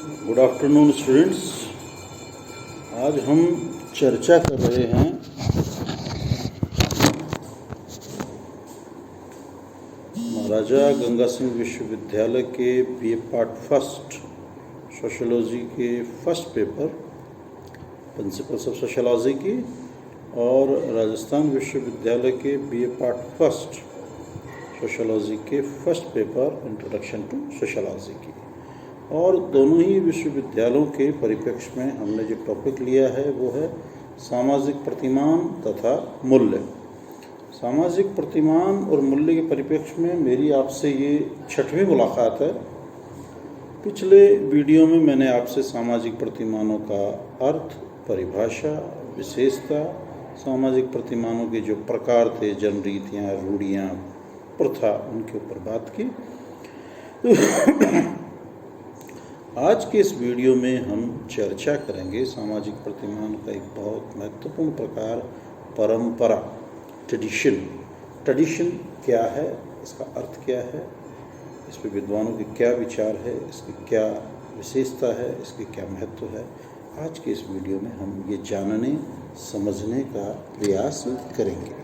Good afternoon students. आज हम चर्चा कर रहे हैं महाराजा गंगा सिंह विश्वविद्यालय के बीए पार्ट फर्स्ट सोशियोलॉजी के first paper principles of sociology की और राजस्थान विश्वविद्यालय के बीए पार्ट फर्स्ट सोशियोलॉजी के first paper introduction to sociology की। और दोनों ही विश्वविद्यालयों के परिप्रेक्ष्य में हमने जो टॉपिक लिया है वो है सामाजिक प्रतिमान तथा मूल्य। सामाजिक प्रतिमान और मूल्य के परिप्रेक्ष्य में मेरी आपसे ये 6वीं मुलाकात है। पिछले वीडियो में मैंने आपसे सामाजिक प्रतिमानों का अर्थ, परिभाषा, विशेषता, सामाजिक प्रतिमानों के जो प्रकार थे, जन रीतियाँ, रूढ़ियाँ, प्रथा, उनके ऊपर बात की। आज के इस वीडियो में हम चर्चा करेंगे सामाजिक प्रतिमान का एक बहुत महत्वपूर्ण प्रकार, परंपरा, ट्रेडिशन। ट्रेडिशन क्या है, इसका अर्थ क्या है, इस पर विद्वानों के क्या विचार है, इसकी क्या विशेषता है, इसके क्या महत्व है। आज के इस वीडियो में हम ये जानने समझने का प्रयास करेंगे।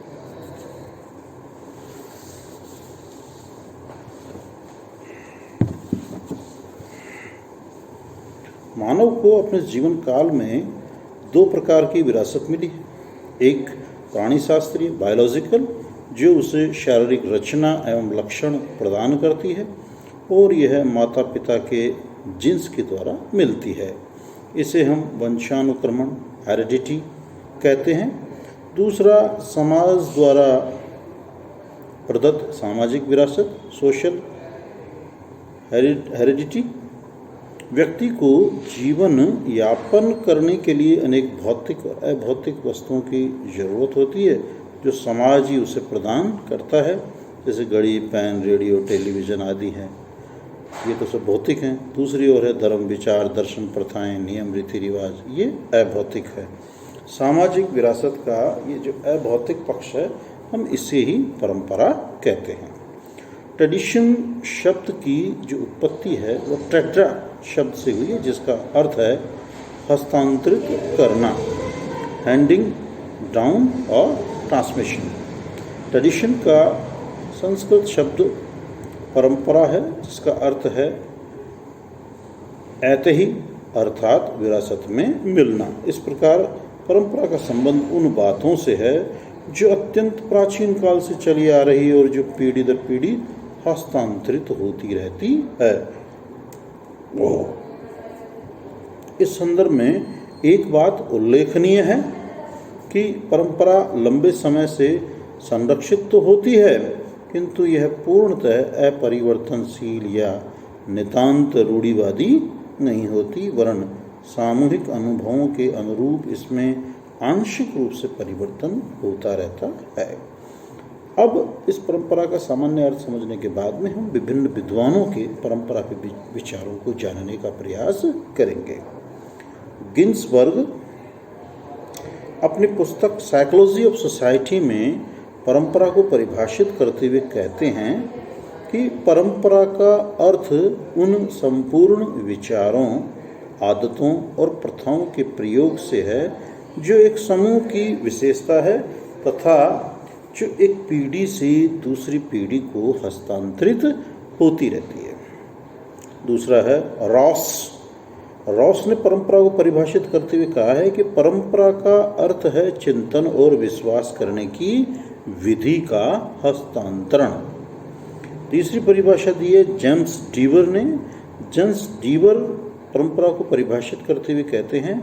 मानव को अपने जीवन काल में 2 प्रकार की विरासत मिली है। एक प्राणीशास्त्रीय बायोलॉजिकल, जो उसे शारीरिक रचना एवं लक्षण प्रदान करती है, और यह माता पिता के जिन्स के द्वारा मिलती है। इसे हम वंशानुक्रमण, हेरिडिटी कहते हैं। दूसरा समाज द्वारा प्रदत्त सामाजिक विरासत, सोशल हेरिडिटी। व्यक्ति को जीवन यापन करने के लिए अनेक भौतिक और अभौतिक वस्तुओं की ज़रूरत होती है, जो समाज ही उसे प्रदान करता है, जैसे घड़ी, पेन, रेडियो, टेलीविज़न आदि हैं। ये तो सब भौतिक हैं। दूसरी ओर है धर्म, विचार, दर्शन, प्रथाएं, नियम, रीति रिवाज, ये अभौतिक है। सामाजिक विरासत का ये जो अभौतिक पक्ष है, हम इसे ही परंपरा कहते हैं। ट्रेडिशन शब्द की जो उत्पत्ति है वो ट्रेट्रा शब्द से हुई है, जिसका अर्थ है हस्तांतरित करना, हैंडिंग डाउन और ट्रांसमिशन। ट्रेडिशन का संस्कृत शब्द परंपरा है, जिसका अर्थ है ऐतिह्य अर्थात विरासत में मिलना। इस प्रकार परंपरा का संबंध उन बातों से है जो अत्यंत प्राचीन काल से चली आ रही और जो पीढ़ी दर पीढ़ी हस्तांतरित होती रहती है। इस संदर्भ में एक बात उल्लेखनीय है कि परंपरा लंबे समय से संरक्षित तो होती है, किंतु यह पूर्णतः अपरिवर्तनशील या नितांत रूढ़िवादी नहीं होती, वरन सामूहिक अनुभवों के अनुरूप इसमें आंशिक रूप से परिवर्तन होता रहता है। अब इस परंपरा का सामान्य अर्थ समझने के बाद में हम विभिन्न विद्वानों के परंपरा के विचारों को जानने का प्रयास करेंगे। गिन्सबर्ग अपनी पुस्तक साइकोलॉजी ऑफ सोसाइटी में परंपरा को परिभाषित करते हुए कहते हैं कि परंपरा का अर्थ उन संपूर्ण विचारों, आदतों और प्रथाओं के प्रयोग से है जो एक समूह की विशेषता है तथा जो एक पीढ़ी से दूसरी पीढ़ी को हस्तांतरित होती रहती है। दूसरा है रॉस ने परंपरा को परिभाषित करते हुए कहा है कि परंपरा का अर्थ है चिंतन और विश्वास करने की विधि का हस्तांतरण। तीसरी परिभाषा दी है जेम्स डीवर ने। जेम्स डीवर परंपरा को परिभाषित करते हुए कहते हैं,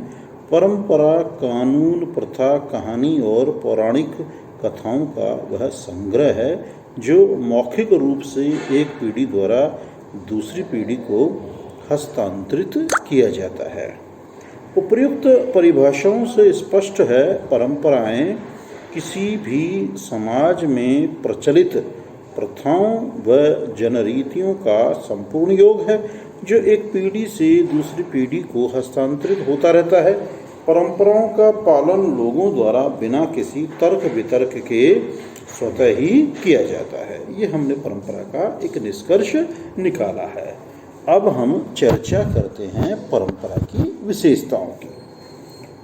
परंपरा कानून, प्रथा, कहानी और पौराणिक कथाओं का वह संग्रह है जो मौखिक रूप से एक पीढ़ी द्वारा दूसरी पीढ़ी को हस्तांतरित किया जाता है। उपर्युक्त परिभाषाओं से स्पष्ट है, परंपराएं किसी भी समाज में प्रचलित प्रथाओं व जनरीतियों का संपूर्ण योग है जो एक पीढ़ी से दूसरी पीढ़ी को हस्तांतरित होता रहता है। परंपराओं का पालन लोगों द्वारा बिना किसी तर्क वितर्क के स्वतः ही किया जाता है। ये हमने परंपरा का एक निष्कर्ष निकाला है। अब हम चर्चा करते हैं परंपरा की विशेषताओं की।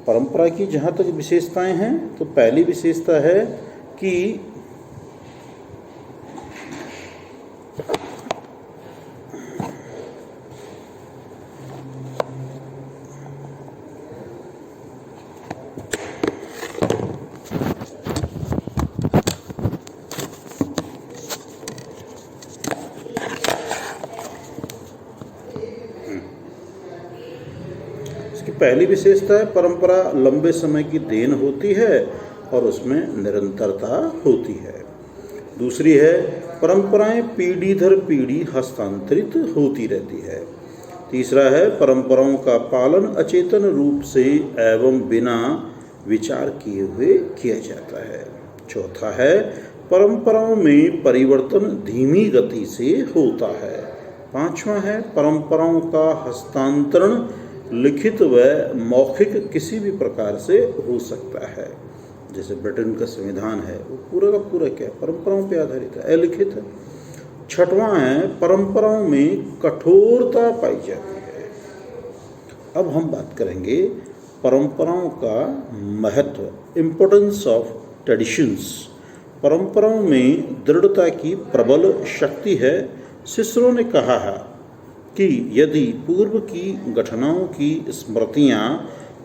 परंपरा की जहाँ तक विशेषताएं हैं तो पहली विशेषता है कि पहली विशेषता है परंपरा लंबे समय की देन होती है और उसमें निरंतरता होती है। दूसरी है परंपराएं पीढ़ी दर पीढ़ी हस्तांतरित होती रहती है। तीसरा है परंपराओं का पालन अचेतन रूप से एवं बिना विचार किए हुए किया जाता है। चौथा है परंपराओं में परिवर्तन धीमी गति से होता है। पांचवा है परंपराओं का हस्तांतरण लिखित व मौखिक किसी भी प्रकार से हो सकता है। जैसे ब्रिटेन का संविधान है वो पूरा का पूरा क्या परंपराओं पर आधारित है, अलिखित है। छठवां है परंपराओं में कठोरता पाई जाती है। अब हम बात करेंगे परंपराओं का महत्व, इम्पोर्टेंस ऑफ ट्रेडिशंस। परंपराओं में दृढ़ता की प्रबल शक्ति है। सिसरो ने कहा है कि यदि पूर्व की घटनाओं की स्मृतियाँ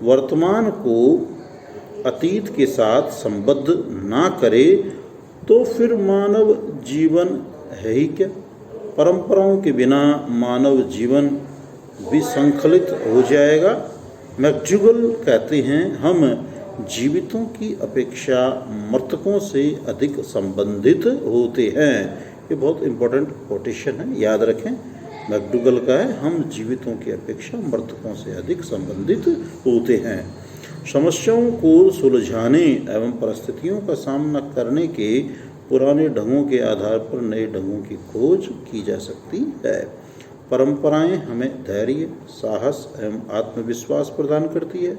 वर्तमान को अतीत के साथ संबद्ध ना करे तो फिर मानव जीवन है ही क्या। परंपराओं के बिना मानव जीवन विसंखलित हो जाएगा। मैक्डूगल कहते हैं हम जीवितों की अपेक्षा मृतकों से अधिक संबंधित होते हैं। ये बहुत इम्पोर्टेंट कोटेशन है, याद रखें। मैक्डूगल का है हम जीवितों की अपेक्षा मृतकों से अधिक संबंधित होते हैं। समस्याओं को सुलझाने एवं परिस्थितियों का सामना करने के पुराने ढंगों के आधार पर नए ढंगों की खोज की जा सकती है। परंपराएं हमें धैर्य, साहस एवं आत्मविश्वास प्रदान करती है।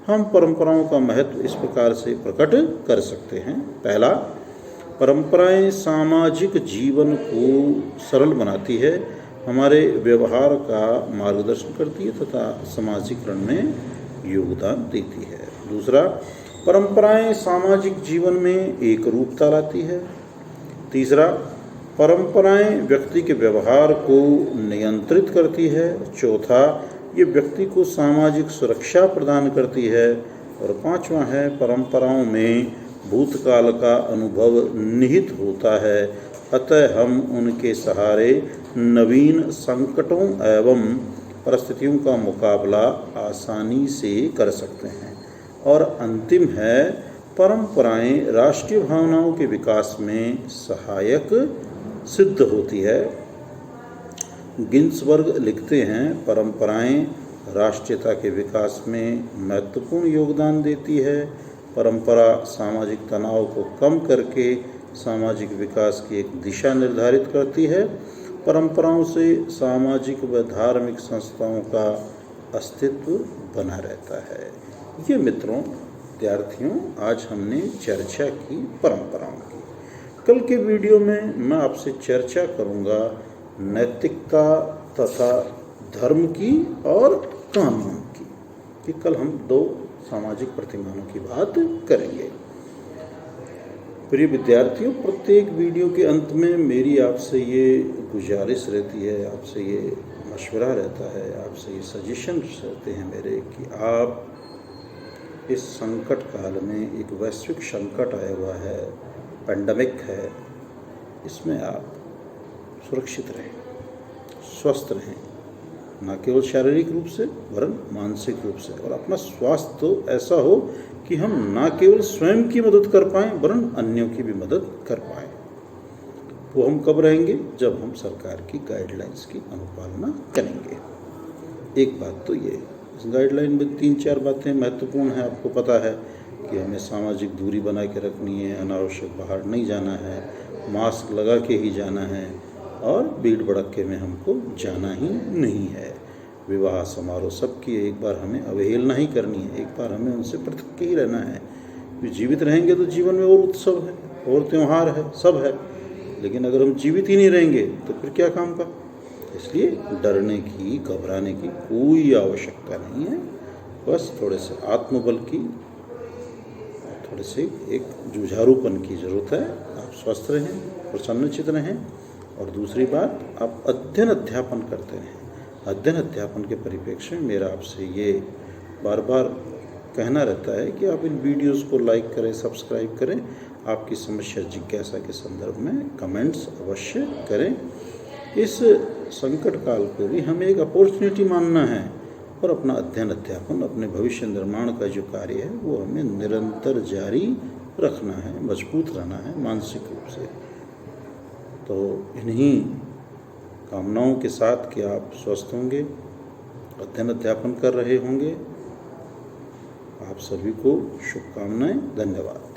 हम परंपराओं का महत्व इस प्रकार से प्रकट कर सकते हैं। पहला, परंपराएं सामाजिक जीवन को सरल बनाती है, हमारे व्यवहार का मार्गदर्शन करती है तथा समाजीकरण में योगदान देती है। दूसरा, परंपराएं सामाजिक जीवन में एक रूपता लाती है। तीसरा, परंपराएं व्यक्ति के व्यवहार को नियंत्रित करती है। चौथा, ये व्यक्ति को सामाजिक सुरक्षा प्रदान करती है। और पांचवा है परंपराओं में भूतकाल का अनुभव निहित होता है, अतः हम उनके सहारे नवीन संकटों एवं परिस्थितियों का मुकाबला आसानी से कर सकते हैं। और अंतिम है परंपराएं राष्ट्रीय भावनाओं के विकास में सहायक सिद्ध होती है। गिन्सबर्ग लिखते हैं परंपराएं राष्ट्रीयता के विकास में महत्वपूर्ण योगदान देती है। परंपरा सामाजिक तनाव को कम करके सामाजिक विकास की एक दिशा निर्धारित करती है। परंपराओं से सामाजिक व धार्मिक संस्थाओं का अस्तित्व बना रहता है। ये मित्रों, विद्यार्थियों, आज हमने चर्चा की परंपराओं की। कल के वीडियो में मैं आपसे चर्चा करूंगा नैतिकता तथा धर्म की और कानून की। कि कल हम दो सामाजिक प्रतिमानों की बात करेंगे। प्रिय विद्यार्थियों, प्रत्येक वीडियो के अंत में मेरी आपसे ये गुजारिश रहती है, आपसे ये मशवरा रहता है, आपसे ये सजेशन रहते हैं मेरे कि आप इस संकट काल में, एक वैश्विक संकट आया हुआ है, पेंडेमिक है, इसमें आप सुरक्षित रहें, स्वस्थ रहें, न केवल शारीरिक रूप से वरन मानसिक रूप से। और अपना स्वास्थ्य तो ऐसा हो कि हम न केवल स्वयं की मदद कर पाएँ वरन अन्यों की भी मदद कर पाएँ। वो हम कब रहेंगे? जब हम सरकार की गाइडलाइंस की अनुपालना करेंगे। एक बात तो ये, इस गाइडलाइन में 3-4 बातें महत्वपूर्ण हैं। आपको पता है कि हमें सामाजिक दूरी बना के रखनी है, अनावश्यक बाहर नहीं जाना है, मास्क लगा के ही जाना है और भीड़ भड़क्के में हमको जाना ही नहीं है। विवाह समारोह सबकी एक बार हमें अवहेलना ही करनी है, एक बार हमें उनसे पृथक ही रहना है। जीवित रहेंगे तो जीवन में और उत्सव है और त्यौहार है, सब है। लेकिन अगर हम जीवित ही नहीं रहेंगे तो फिर क्या काम का। इसलिए डरने की, घबराने की कोई आवश्यकता नहीं है। बस थोड़े से आत्मबल की, थोड़े से एक जुझारूपन की ज़रूरत है। आप स्वस्थ रहें, प्रसन्नचित्त रहें। और दूसरी बात, आप अध्ययन अध्यापन करते रहें। अध्ययन अध्यापन के परिप्रेक्ष्य में मेरा आपसे ये बार बार कहना रहता है कि आप इन वीडियोस को लाइक करें, सब्सक्राइब करें। आपकी समस्या जिज्ञासा के संदर्भ में कमेंट्स अवश्य करें। इस संकट काल को भी हमें एक अपॉर्चुनिटी मानना है और अपना अध्ययन अध्यापन, अपने भविष्य निर्माण का जो कार्य है वो हमें निरंतर जारी रखना है, मजबूत रहना है मानसिक रूप से। तो इन्हीं कामनाओं के साथ कि आप स्वस्थ होंगे, अध्ययन अध्यापन कर रहे होंगे, आप सभी को शुभकामनाएं। धन्यवाद।